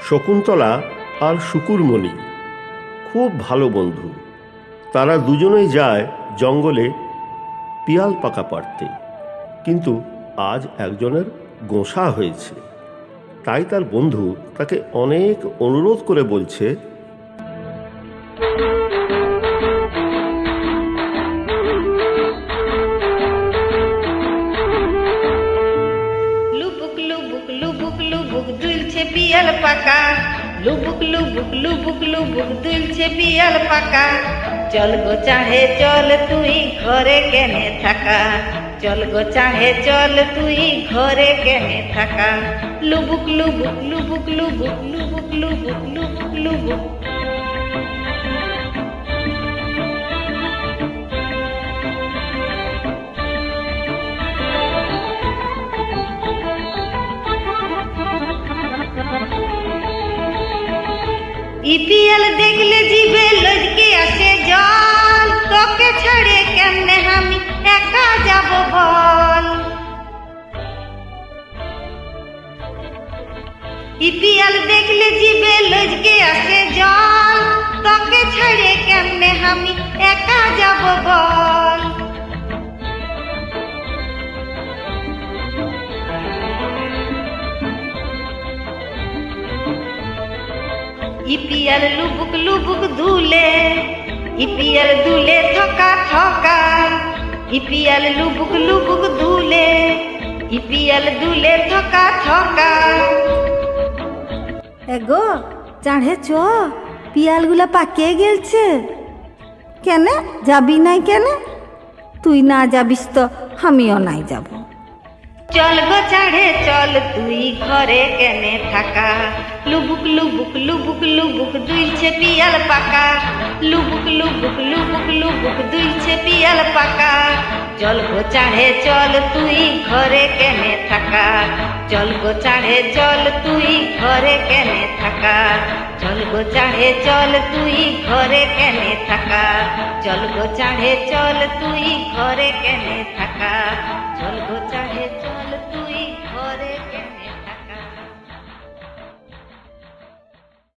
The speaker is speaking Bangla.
শকুন্তলা আর শুকুরমণি খুব ভালো বন্ধু। তারা দুজনেই যায় জঙ্গলে পিয়াল পাকা পাড়তে, কিন্তু আজ একজনের গোঁসা হয়েছে। তাই তার বন্ধু তাকে অনেক অনুরোধ করে বলছে, লুবুক লুবুক লুবুক লুবুক দুলছে পিয়াল পাকা, লুবুক লুবুক লুবুক লুবুক দুলছে পিয়াল পাকা। চল গো চাহে চল তুই ঘরে কেনে থাকা, চল গো চাহে চল তুই ঘরে কেনে থাকা। লুবুক লুবুক লুবুক লুবুক লুবুক লুবুক লুবুক লুবুক। ইপিএল দেখলে জিভে লজকে আসে জল, তোকে ছেড়ে কেমনে আমি একা যাব বল। ইপিএল দেখলে জিভে লজকে আসে জল, তোকে ছেড়ে কেমনে আমি একা যাব বল। ইপিএল লুবুক লুবুক দুলে, ইপিএল দুলে থকা থকা, ইপিএল লুবুক লুবুক দুলে, ইপিএল দুলে থকা থকা। এগো চাঁড়ে চ, পিয়ালগুলা পাকিয়ে গেলছে। কেন যাবি নাই কেন? তুই না যাবিস তো আমিও নাই যাব। চল গো চাঁড়ে চল তুই ঘরে কেনে থাকা, লুবুক লুবুক লুবুক লুবুক দুলছে পিয়াল পাকা, লুবুক লুবুক লুবুক লুবুক দুলছে পিয়াল পাকা। চল গো চাঁড়ে চল তুই ঘরে কেনে থাকা, চল গো চাঁড়ে চল তুই ঘরে কেনে থাকা, চল গো চাঁড়ে চল তুই ঘরে কেনে থাকা, চল গো চাঁড়ে চল তুই ঘরে কেনে থাকা, চল গো চাঁড়ে চল।